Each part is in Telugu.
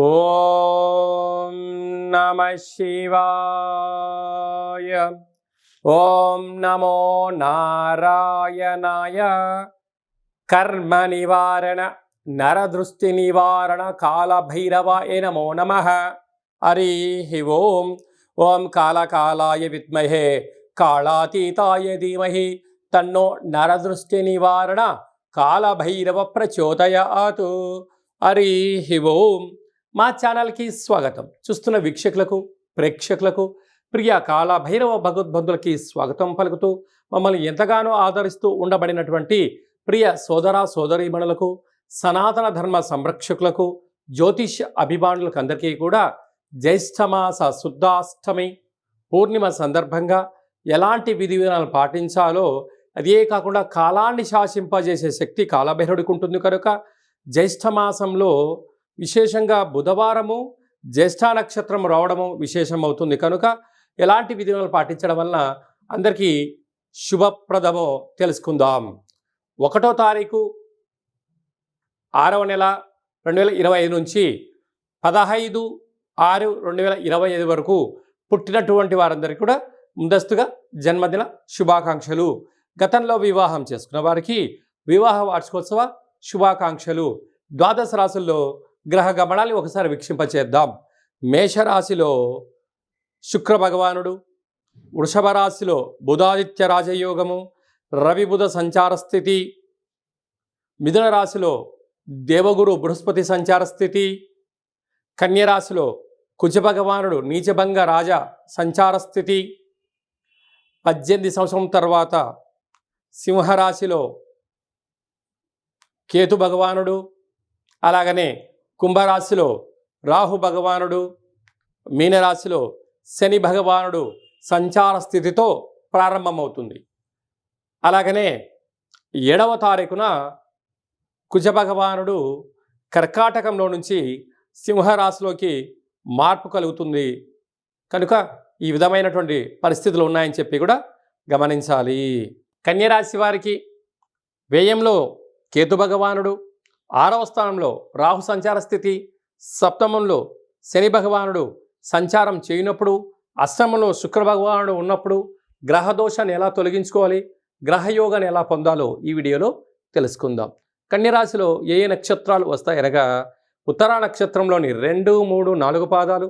ఓం నమః శివాయ. ఓం నమో నారాయణాయ. కర్మ నివారణ నరదృష్టి నివారణ కాళభైరవాయ నమో నమః. హరి ఓం. ఓం కాళకాలాయ విద్మహే కాళాతీతాయ ధీమహి తన్నో నరదృష్టి నివారణ కాళభైరవ ప్రచోదయాతు. హరి ఓం. మా ఛానల్కి స్వాగతం. చూస్తున్న వీక్షకులకు, ప్రేక్షకులకు, ప్రియ కాళభైరవ భగవద్బంధులకి స్వాగతం పలుకుతూ మమ్మల్ని ఎంతగానో ఆదరిస్తూ ఉండబడినటువంటి ప్రియ సోదర సోదరీమణులకు, సనాతన ధర్మ సంరక్షకులకు, జ్యోతిష్ అభిమానులకు అందరికీ కూడా జ్యేష్ఠమాస శుద్ధాష్టమి పూర్ణిమ సందర్భంగా ఎలాంటి విధి విధానాలు పాటించాలో, అదే కాకుండా కాలాన్ని శాసింపజేసే శక్తి కాళభైరవుడికి ఉంటుంది కనుక జ్యేష్ఠమాసంలో విశేషంగా బుధవారము జ్యేష్ఠ నక్షత్రం రావడము విశేషం అవుతుంది కనుక ఎలాంటి విధానాలు పాటించడం వలన అందరికీ శుభప్రదమో తెలుసుకుందాం. 1వ తారీఖు 6వ నెల 2025 నుంచి 15/6/2025 వరకు పుట్టినటువంటి వారందరికీ కూడా ముందస్తుగా జన్మదిన శుభాకాంక్షలు. గతంలో వివాహం చేసుకున్న వారికి వివాహ వార్షికోత్సవ శుభాకాంక్షలు. ద్వాదశ రాశుల్లో గ్రహ గమనాన్ని ఒకసారి వీక్షింపచేద్దాం. మేషరాశిలో శుక్ర భగవానుడు, వృషభ రాశిలో బుధాదిత్య రాజయోగము, రవి బుధ సంచార స్థితి, మిథున రాశిలో దేవగురు బృహస్పతి సంచార స్థితి, కన్యరాశిలో కుజ భగవానుడు నీచభంగ రాజ సంచార స్థితి, 18 సంవత్సరం తర్వాత సింహరాశిలో కేతు భగవానుడు, అలాగనే కుంభరాశిలో రాహు భగవానుడు, మీనరాశిలో శని భగవానుడు సంచార స్థితితో ప్రారంభమవుతుంది. అలాగనే 7వ తారీఖున కుజ భగవానుడు కర్కాటకంలో నుంచి సింహరాశిలోకి మార్పు కలుగుతుంది కనుక ఈ విధమైనటువంటి పరిస్థితులు ఉన్నాయని చెప్పి కూడా గమనించాలి. కన్యరాశి వారికి వ్యయంలో కేతు భగవానుడు, 6వ స్థానంలో రాహు సంచార స్థితి, సప్తమంలో శని భగవానుడు సంచారం చేయనప్పుడు, అష్టమంలో శుక్ర భగవానుడు ఉన్నప్పుడు గ్రహదోషాన్ని ఎలా తొలగించుకోవాలి, గ్రహయోగాన్ని ఎలా పొందాలో ఈ వీడియోలో తెలుసుకుందాం. కన్యరాశిలో ఏ నక్షత్రాలు వస్తాయనగా ఉత్తరా నక్షత్రంలోని 2, 3, 4 పాదాలు,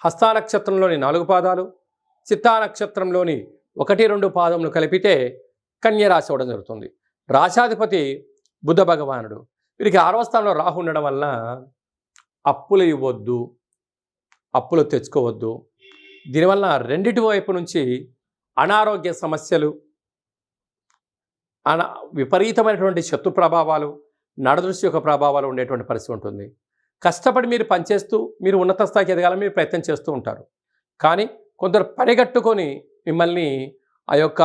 హస్తా నక్షత్రంలోని 4 పాదాలు, చిత్తా నక్షత్రంలోని 1, 2 పాదములు కలిపితే కన్యరాశి అవ్వడం జరుగుతుంది. రాశాధిపతి బుధ భగవానుడు. వీరికి 6వ స్థానంలో రాహు ఉండడం వలన అప్పులు ఇవ్వద్దు, అప్పులు తెచ్చుకోవద్దు. దీనివల్ల రెండిటి వైపు నుంచి అనారోగ్య సమస్యలు, విపరీతమైనటువంటి శత్రు ప్రభావాలు, నడదృష్టి యొక్క ప్రభావాలు ఉండేటువంటి పరిస్థితి ఉంటుంది. కష్టపడి మీరు పనిచేస్తూ మీరు ఉన్నత స్థాయికి ఎదగాలని మీరు ప్రయత్నం చేస్తూ ఉంటారు. కానీ కొందరు పనిగట్టుకొని మిమ్మల్ని ఆ యొక్క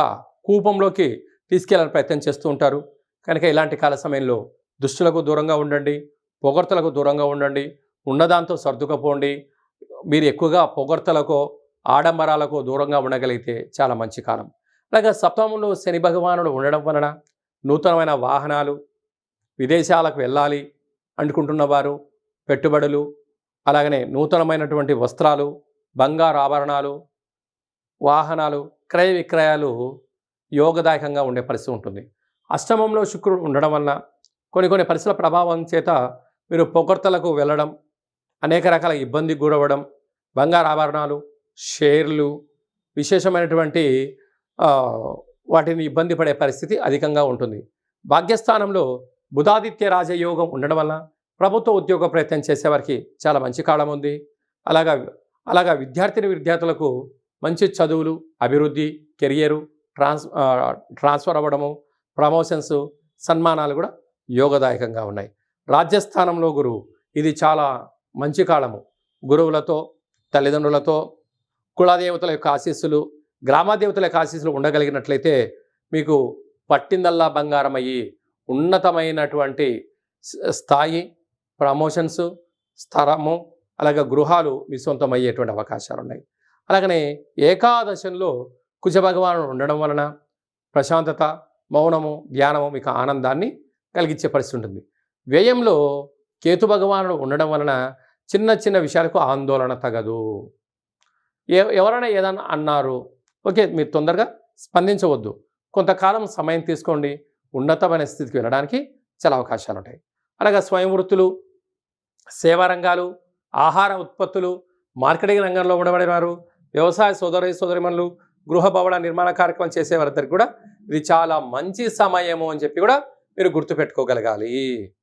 కూపంలోకి తీసుకెళ్లాలని ప్రయత్నం చేస్తూ ఉంటారు. కనుక ఇలాంటి కాల సమయంలో దుష్టులకు దూరంగా ఉండండి, పొగడ్తలకు దూరంగా ఉండండి, ఉన్నదాంతో సర్దుకపోండి. మీరు ఎక్కువగా పొగడ్తలకో ఆడంబరాలకో దూరంగా ఉండగలిగితే చాలా మంచి కాలం. అలాగే సప్తమంలో శని భగవానుడు ఉండడం వలన నూతనమైన వాహనాలు, విదేశాలకు వెళ్ళాలి అనుకుంటున్న వారు, పెట్టుబడులు, అలాగనే నూతనమైనటువంటి వస్త్రాలు, బంగారు ఆభరణాలు, వాహనాలు, క్రయ విక్రయాలు యోగదాయకంగా ఉండే పరిస్థితి ఉంటుంది. అష్టమంలో శుక్రుడు ఉండడం వలన కొన్ని పరిస్థితుల ప్రభావం చేత మీరు పొగడ్తలకు వెళ్ళడం, అనేక రకాల ఇబ్బందికి గురవ్వడం, బంగారు ఆభరణాలు, షేర్లు, విశేషమైనటువంటి వాటిని ఇబ్బంది పడే పరిస్థితి అధికంగా ఉంటుంది. భాగ్యస్థానంలో బుధాదిత్య రాజయోగం ఉండడం వలన ప్రభుత్వ ఉద్యోగ ప్రయత్నం చేసేవారికి చాలా మంచి కాలం ఉంది. అలాగా విద్యార్థులకు మంచి చదువులు, అభివృద్ధి, కెరియరు, ట్రాన్స్ఫర్ అవ్వడము, ప్రమోషన్స్, సన్మానాలు కూడా యోగదాయకంగా ఉన్నాయి. రాజ్యస్థానంలో గురువు, ఇది చాలా మంచి కాలము. గురువులతో, తల్లిదండ్రులతో, కులదేవతల యొక్క ఆశీస్సులు, గ్రామదేవతల యొక్క ఆశీస్సులు ఉండగలిగినట్లయితే మీకు పట్టిందల్లా బంగారం అయ్యి ఉన్నతమైనటువంటి స్థాయి, ప్రమోషన్స్, స్థలము, అలాగే గృహాలు మీ సొంతం అయ్యేటువంటి అవకాశాలు ఉన్నాయి. అలాగనే ఏకాదశంలో కుజ భగవానుడు ఉండడం వలన ప్రశాంతత, మౌనము, ధ్యానము మీకు ఆనందాన్ని కలిగించే పరిస్థితి ఉంటుంది. వ్యయంలో కేతు భగవానుడు ఉండడం వలన చిన్న చిన్న విషయాలకు ఆందోళన తగదు. ఎవరైనా ఏదైనా అన్నారు, ఓకే, మీరు తొందరగా స్పందించవద్దు. కొంతకాలం సమయం తీసుకోండి. ఉన్నతమైన స్థితికి వెళ్ళడానికి చాలా అవకాశాలు ఉంటాయి. అలాగే స్వయం వృత్తులు, సేవా రంగాలు, ఆహార ఉత్పత్తులు, మార్కెటింగ్ రంగంలో ఉండబడేవారు, వ్యవసాయ సోదరీమణులు, గృహ భవన నిర్మాణ కార్యక్రమం చేసే వారందరికీ కూడా ఇది చాలా మంచి సమయము అని చెప్పి కూడా మీరు గుర్తుపెట్టుకోగలగాలి.